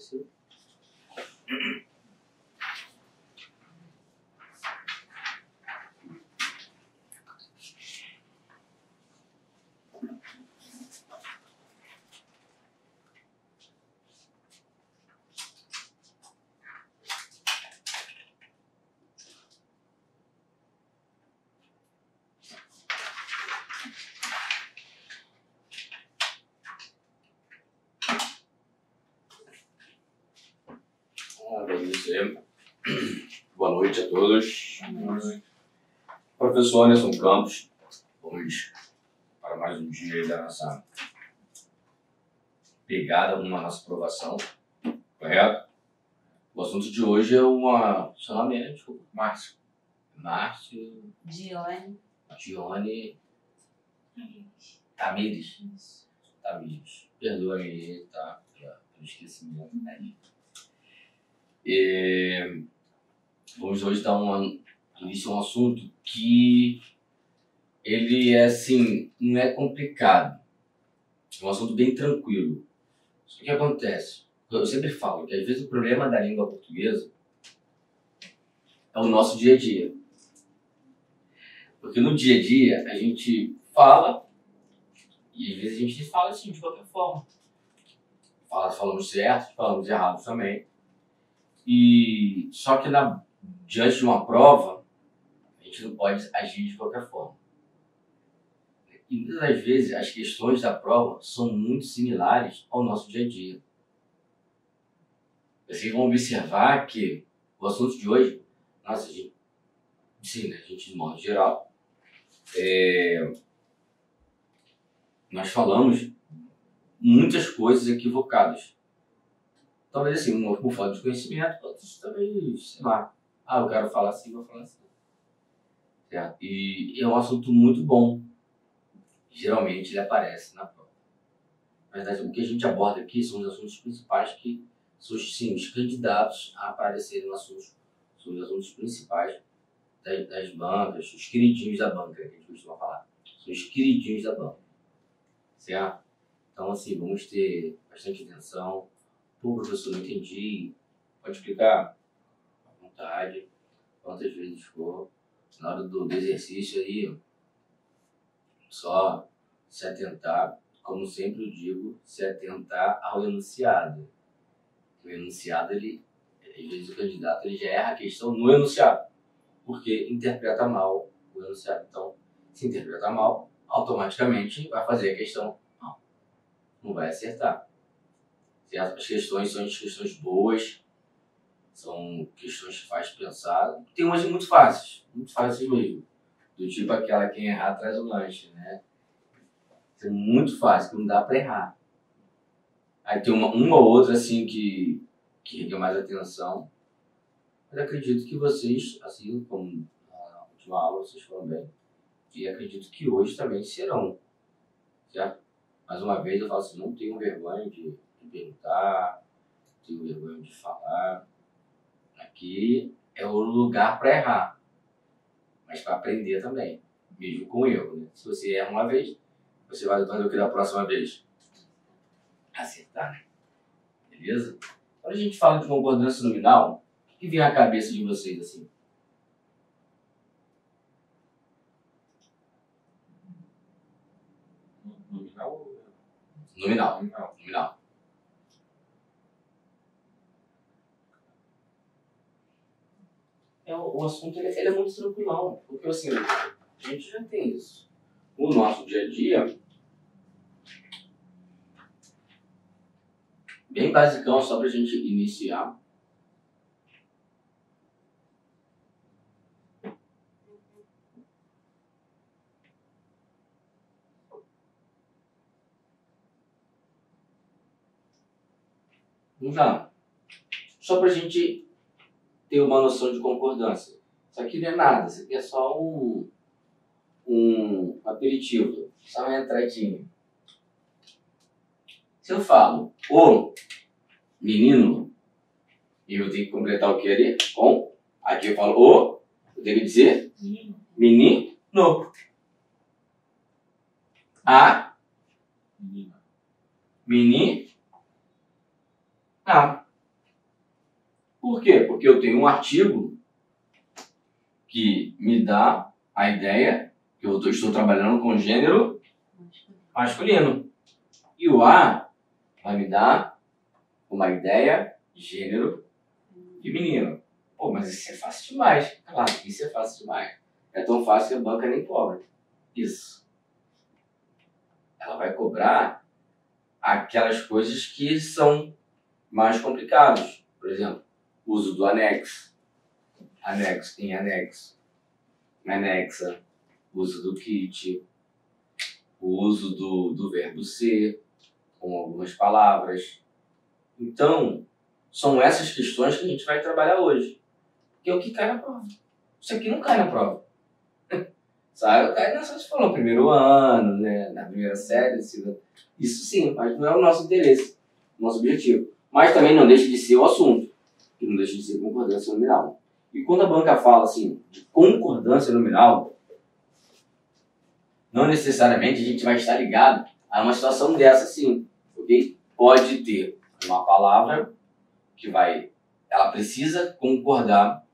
apareceu. Boa noite a todos. Boa noite. Professor Anderson Campos, vamos para mais um dia da nossa pegada, uma nossa aprovação, correto? O assunto de hoje é uma... Seu nome é? Desculpa. Márcio. Dione. Tamires. Perdoe-me, tá? Pelo esquecimento, né? Vamos hoje dar início a um assunto que ele é assim, não é complicado. É um assunto bem tranquilo. O que acontece? Eu sempre falo que às vezes o problema da língua portuguesa é o nosso dia a dia. Porque no dia a dia a gente fala e às vezes a gente fala assim de qualquer forma. Falamos certo, falamos errado também. E só que diante de uma prova, a gente não pode agir de qualquer forma. E muitas das vezes as questões da prova são muito similares ao nosso dia a dia. Vocês vão observar que o assunto de hoje, nossa, a gente de modo geral, nós falamos muitas coisas equivocadas. Talvez assim, por falta de conhecimento, outros também, sei lá. Eu quero falar assim, vou falar assim. Certo? E é um assunto muito bom. Geralmente ele aparece na prova. Na verdade, o que a gente aborda aqui são os assuntos principais que são os candidatos a aparecerem no assunto. São os assuntos principais das bancas, os queridinhos da banca, que a gente costuma falar. São os queridinhos da banca. Certo? Então, assim, vamos ter bastante atenção. Pô, professor, não entendi. Pode explicar? À vontade. Quantas vezes for. Na hora do exercício aí, só se atentar, como sempre eu digo, se atentar ao enunciado. O enunciado, às vezes o candidato já erra a questão no enunciado, porque interpreta mal o enunciado. Então, se interpreta mal, automaticamente vai fazer a questão. Não vai acertar. Certo? As questões são questões boas, são questões que fazem pensar. Tem umas muito fáceis mesmo. Do tipo aquela quem errar traz o lanche, né? É muito fácil, que não dá para errar. Aí tem uma ou outra assim que requer mais atenção. Mas acredito que vocês, assim como na última aula vocês foram bem, e acredito que hoje também serão, certo? Mais uma vez eu falo assim, não tenho vergonha de perguntar, não tenho vergonha de falar. Aqui é o lugar para errar, mas para aprender também, mesmo com erro, né? Se você erra uma vez, você vai fazer o que da próxima vez? Acertar, né? Beleza? Quando a gente fala de concordância nominal, o que vem à cabeça de vocês assim? Nominal. O assunto ele é muito tranquilão, porque assim, a gente já tem isso. No nosso dia a dia, bem basicão, só pra gente iniciar. Vamos lá. Só pra gente ter uma noção de concordância. Isso aqui não é nada, isso aqui é só um aperitivo, só uma entradinha. Se eu falo o menino, e eu tenho que completar o que ali? Com. Aqui eu falo o, eu tenho que dizer menino. A menina. Por quê? Porque eu tenho um artigo que me dá a ideia que eu estou trabalhando com gênero masculino. E o A vai me dar uma ideia de gênero feminino. Pô, mas isso é fácil demais. Claro, isso é fácil demais. É tão fácil que a banca nem cobra. Isso. Ela vai cobrar aquelas coisas que são mais complicadas. Por exemplo, o uso do anexo. Anexo em anexo. Anexa. O uso do kit. O uso do verbo ser com algumas palavras. Então, são essas questões que a gente vai trabalhar hoje. Que é o que cai na prova. Isso aqui não cai na prova. Sabe? Cai na só se for no primeiro ano, né? Na primeira série. Isso sim, mas não é o nosso interesse, o nosso objetivo. Mas também não deixa de ser o assunto, que não deixa de ser concordância nominal. E quando a banca fala assim, de concordância nominal, não necessariamente a gente vai estar ligado a uma situação dessa sim, ok? Pode ter uma palavra que ela precisa concordar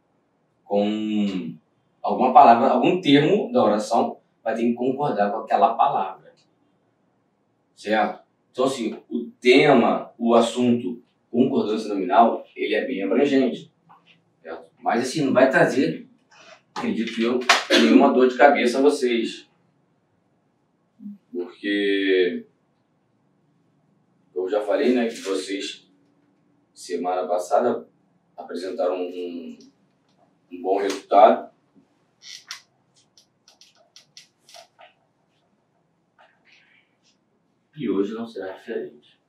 com alguma palavra, algum termo da oração vai ter que concordar com aquela palavra, certo? Então assim, o tema, o assunto concordância nominal, ele é bem abrangente, certo? Mas assim, não vai trazer, acredito eu, nenhuma dor de cabeça a vocês, porque eu já falei, né, que vocês semana passada apresentaram um bom resultado. E hoje não será diferente.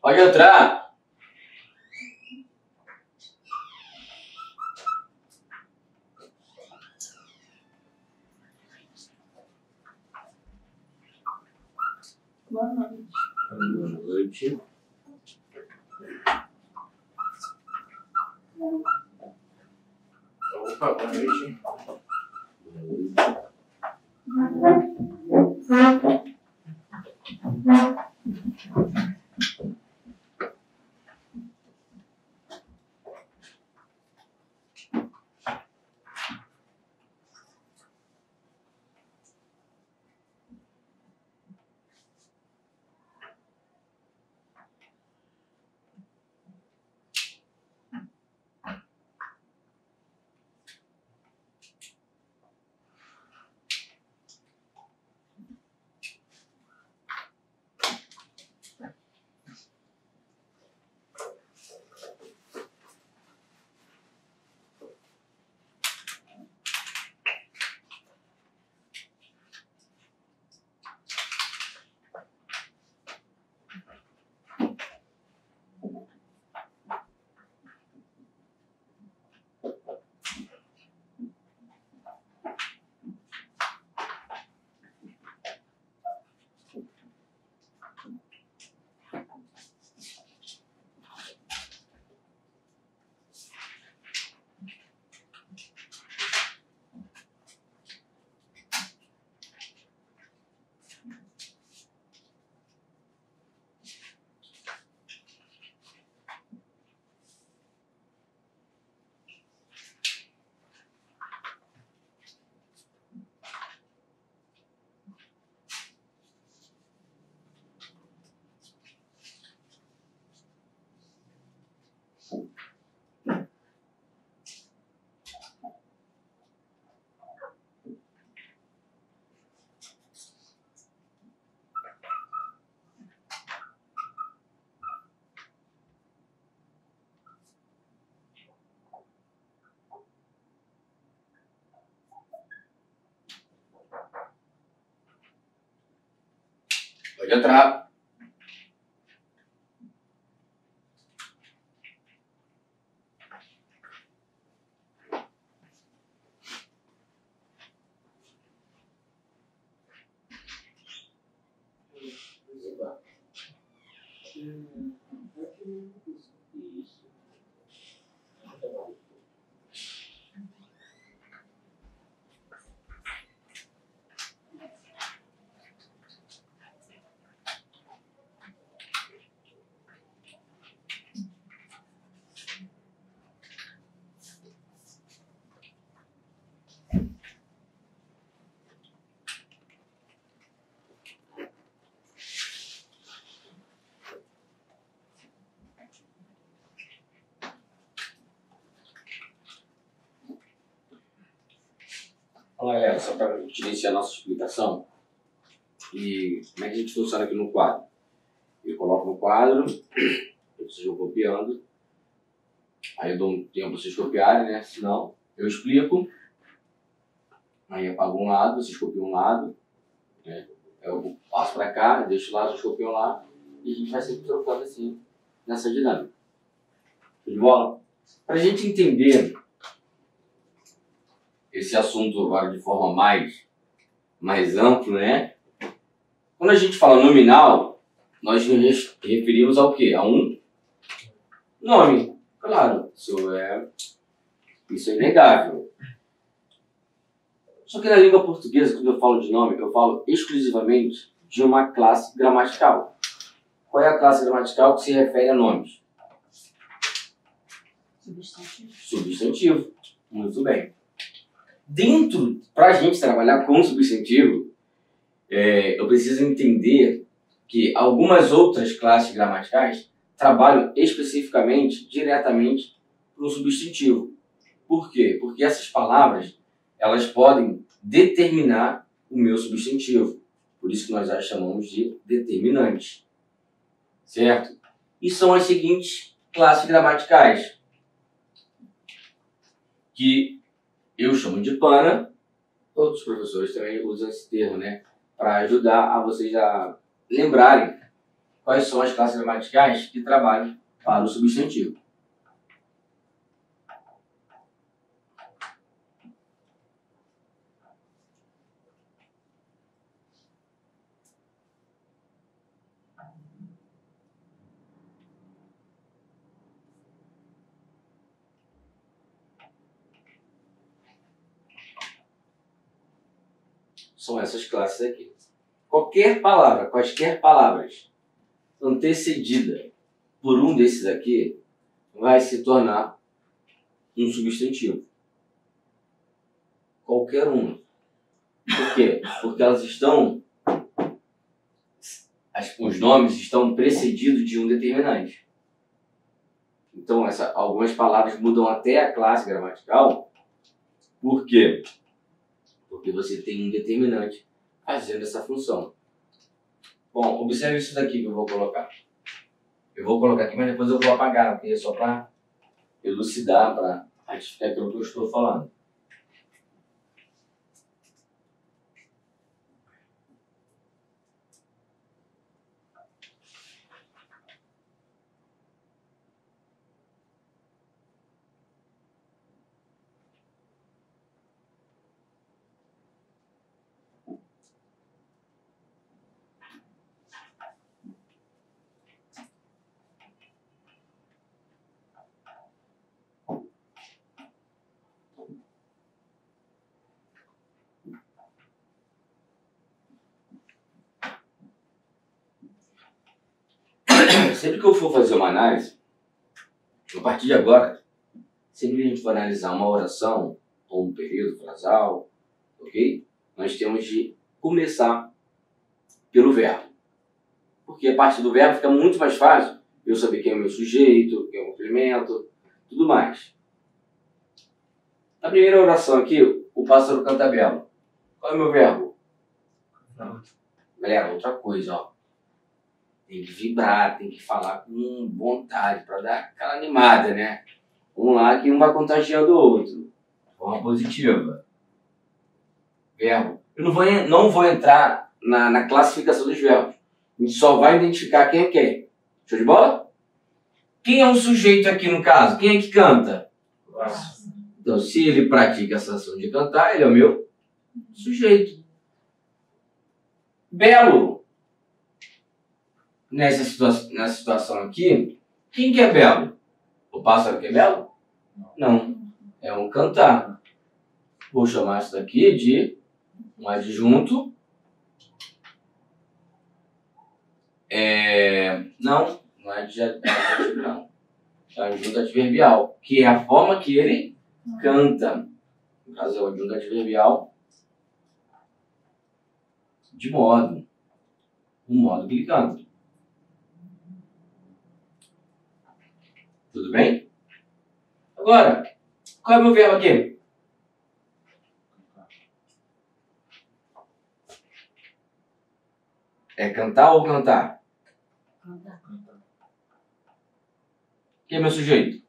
Pode entrar. Boa noite. Boa noite. Opa, boa noite. Pode entrar. Olá, galera, só para iniciar a nossa explicação e como é que a gente funciona aqui no quadro. Eu coloco no quadro, vocês vão copiando, aí eu dou um tempo para vocês copiarem, né? Senão eu explico, aí eu apago um lado, vocês copiam um lado, né? Eu passo para cá, deixo lá, vocês copiam lá e a gente vai sempre trocando assim nessa dinâmica. Show de bola? Para a gente entender esse assunto agora de forma mais ampla, né? Quando a gente fala nominal, nós nos referimos ao quê? A um nome. Claro, isso é inegável. Só que na língua portuguesa, quando eu falo de nome, eu falo exclusivamente de uma classe gramatical. Qual é a classe gramatical que se refere a nomes? Substantivo. Substantivo. Muito bem. Dentro, para a gente trabalhar com substantivo, eu preciso entender que algumas outras classes gramaticais trabalham especificamente, diretamente, para o substantivo. Por quê? Porque essas palavras, elas podem determinar o meu substantivo. Por isso que nós as chamamos de determinantes. Certo? E são as seguintes classes gramaticais, que eu chamo de pana, outros professores também usam esse termo, né? Para ajudar a vocês a lembrarem quais são as classes gramaticais que trabalham para o substantivo. São essas classes aqui. Qualquer palavra, quaisquer palavras antecedida por um desses aqui vai se tornar um substantivo. Qualquer uma. Por quê? Porque elas estão... os nomes estão precedidos de um determinante. Então, algumas palavras mudam até a classe gramatical. Por quê? Porque você tem um determinante fazendo essa função. Bom, observe isso daqui que eu vou colocar. Eu vou colocar aqui, mas depois eu vou apagar, porque é só para elucidar, para ratificar aquilo que eu estou falando. Sempre que eu for fazer uma análise, a partir de agora, sempre que a gente for analisar uma oração ou um período frasal, ok? Nós temos de começar pelo verbo. Porque a partir do verbo fica muito mais fácil eu saber quem é o meu sujeito, quem é o complemento, tudo mais. Na primeira oração aqui, o pássaro canta belo. Qual é o meu verbo? Não. Galera, outra coisa, ó. Tem que vibrar, tem que falar com vontade, para dar aquela animada, né? Vamos lá, que um vai contagiando o outro. De forma positiva. Verbo. Eu não vou entrar na classificação dos verbos. A gente só vai identificar quem é quem. Show de bola? Quem é o sujeito aqui no caso? Quem é que canta? Nossa. Então, se ele pratica essa ação de cantar, ele é o meu sujeito. Belo. Nessa situação aqui, quem que é belo? O pássaro que é belo? Não. É um cantar. Vou chamar isso daqui de um adjunto. Não é adjetivo, não. É um adjunto adverbial, que é a forma que ele canta. No caso, é o adjunto adverbial de modo. O modo que ele canta. Tudo bem? Agora, qual é o meu verbo aqui? É cantar ou cantar? Cantar. Quem é meu sujeito?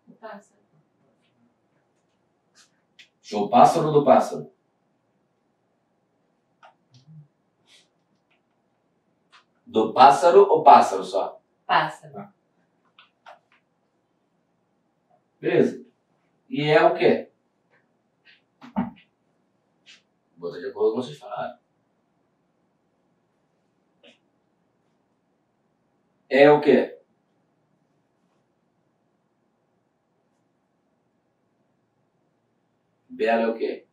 O pássaro. Show pássaro ou do pássaro? Do pássaro ou pássaro só? Pássaro. Beleza. E é o quê? Vou botar de acordo com o que vocês falaram. É o quê? Belo é o quê?